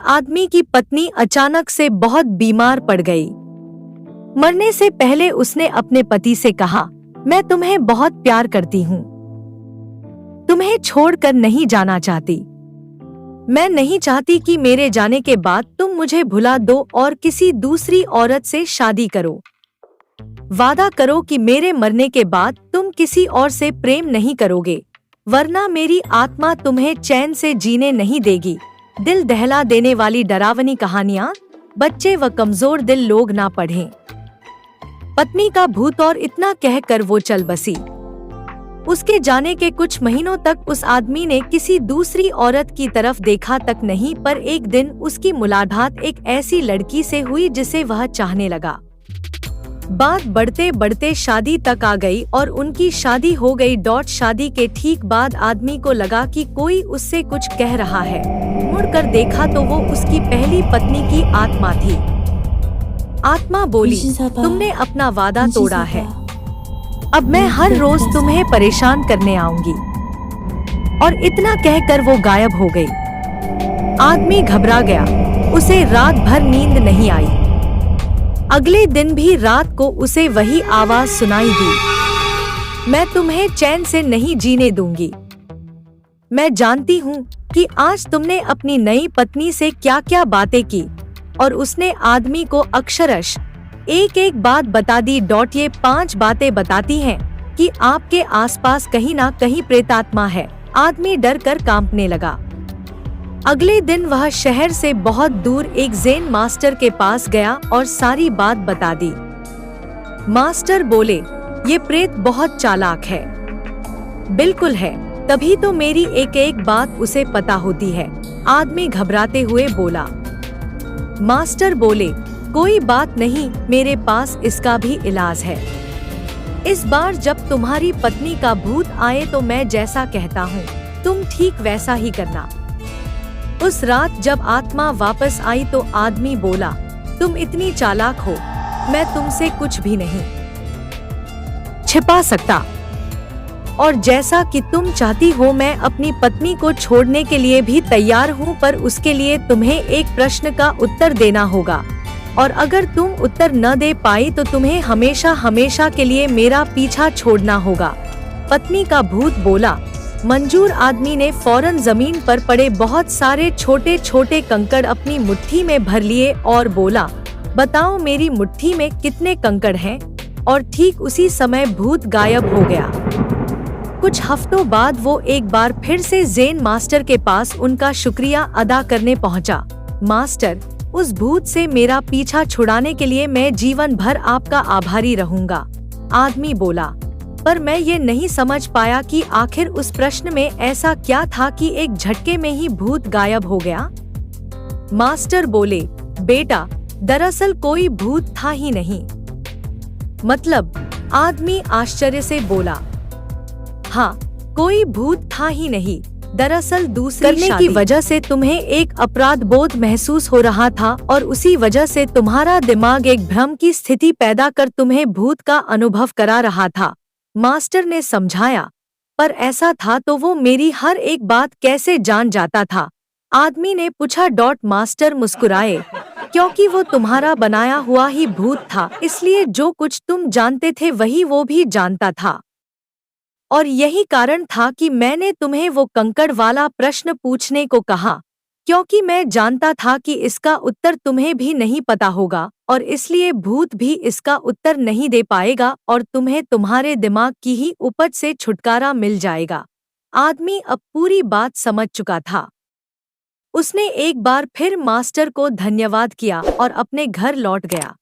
आदमी की पत्नी अचानक से बहुत बीमार पड़ गई। मरने से पहले उसने अपने पति से कहा, मैं तुम्हें बहुत प्यार करती हूँ, तुम्हें छोड़कर नहीं जाना चाहती। मैं नहीं चाहती कि मेरे जाने के बाद तुम मुझे भुला दो और किसी दूसरी औरत से शादी करो। वादा करो कि मेरे मरने के बाद तुम किसी और से प्रेम नहीं करोगे, वरना मेरी आत्मा तुम्हें चैन से जीने नहीं देगी। दिल दहला देने वाली डरावनी कहानियाँ बच्चे व कमजोर दिल लोग ना पढ़ें। पत्नी का भूत और इतना कहकर वो चल बसी। उसके जाने के कुछ महीनों तक उस आदमी ने किसी दूसरी औरत की तरफ देखा तक नहीं, पर एक दिन उसकी मुलाकात एक ऐसी लड़की से हुई जिसे वह चाहने लगा। बात बढ़ते बढ़ते शादी तक आ गई और उनकी शादी हो गई। शादी के ठीक बाद आदमी को लगा कि कोई उससे कुछ कह रहा है। मुड़कर देखा तो वो उसकी पहली पत्नी की आत्मा थी। आत्मा बोली, तुमने अपना वादा तोड़ा है, अब मैं हर रोज तुम्हें परेशान करने आऊंगी। और इतना कहकर वो गायब हो गई। आदमी घबरा गया, उसे रात भर नींद नहीं आई। अगले दिन भी रात को उसे वही आवाज सुनाई दी, मैं तुम्हें चैन से नहीं जीने दूंगी। मैं जानती हूँ कि आज तुमने अपनी नई पत्नी से क्या क्या बातें की। और उसने आदमी को अक्षरश एक एक बात बता दी। ये 5 बातें बताती हैं कि आपके आसपास कहीं ना कहीं प्रेतात्मा है। आदमी डर कर कांपने लगा। अगले दिन वह शहर से बहुत दूर एक ज़ेन मास्टर के पास गया और सारी बात बता दी। मास्टर बोले, ये प्रेत बहुत चालाक है। बिल्कुल है, तभी तो मेरी एक एक बात उसे पता होती है। आदमी घबराते हुए बोला। मास्टर बोले, कोई बात नहीं, मेरे पास इसका भी इलाज है। इस बार जब तुम्हारी पत्नी का भूत आए तो मैं जैसा कहता हूँ तुम ठीक वैसा ही करना। उस रात जब आत्मा वापस आई तो आदमी बोला, तुम इतनी चालाक हो, मैं तुमसे कुछ भी नहीं छिपा सकता। और जैसा कि तुम चाहती हो मैं अपनी पत्नी को छोड़ने के लिए भी तैयार हूँ, पर उसके लिए तुम्हें एक प्रश्न का उत्तर देना होगा। और अगर तुम उत्तर न दे पाई तो तुम्हें हमेशा हमेशा के लिए मेरा पीछा छोड़ना होगा। पत्नी का भूत बोला। मंजूर आदमी ने फौरन जमीन पर पड़े बहुत सारे छोटे छोटे कंकड़ अपनी मुट्ठी में भर लिए और बोला, बताओ मेरी मुट्ठी में कितने कंकड़ हैं? और ठीक उसी समय भूत गायब हो गया। कुछ हफ्तों बाद वो एक बार फिर से ज़ेन मास्टर के पास उनका शुक्रिया अदा करने पहुंचा। मास्टर, उस भूत से मेरा पीछा छुड़ाने के लिए मैं जीवन भर आपका आभारी रहूंगा। आदमी बोला, पर मैं ये नहीं समझ पाया कि आखिर उस प्रश्न में ऐसा क्या था कि एक झटके में ही भूत गायब हो गया। मास्टर बोले, बेटा, दरअसल कोई भूत था ही नहीं। मतलब? आदमी आश्चर्य से बोला, हाँ, कोई भूत था ही नहीं। दरअसल दूसरी करने की वजह से तुम्हें एक अपराध बोध महसूस हो रहा था और उसी वजह से तुम्हारा दिमाग एक भ्रम की स्थिति पैदा कर तुम्हें भूत का अनुभव करा रहा था। मास्टर ने समझाया, पर ऐसा था तो वो मेरी हर एक बात कैसे जान जाता था? आदमी ने पूछा। मास्टर मुस्कुराए, क्योंकि वो तुम्हारा बनाया हुआ ही भूत था, इसलिए जो कुछ तुम जानते थे वही वो भी जानता था। और यही कारण था कि मैंने तुम्हें वो कंकड़ वाला प्रश्न पूछने को कहा, क्योंकि मैं जानता था कि इसका उत्तर तुम्हें भी नहीं पता होगा और इसलिए भूत भी इसका उत्तर नहीं दे पाएगा और तुम्हें तुम्हारे दिमाग की ही उपज से छुटकारा मिल जाएगा। आदमी अब पूरी बात समझ चुका था। उसने एक बार फिर मास्टर को धन्यवाद किया और अपने घर लौट गया।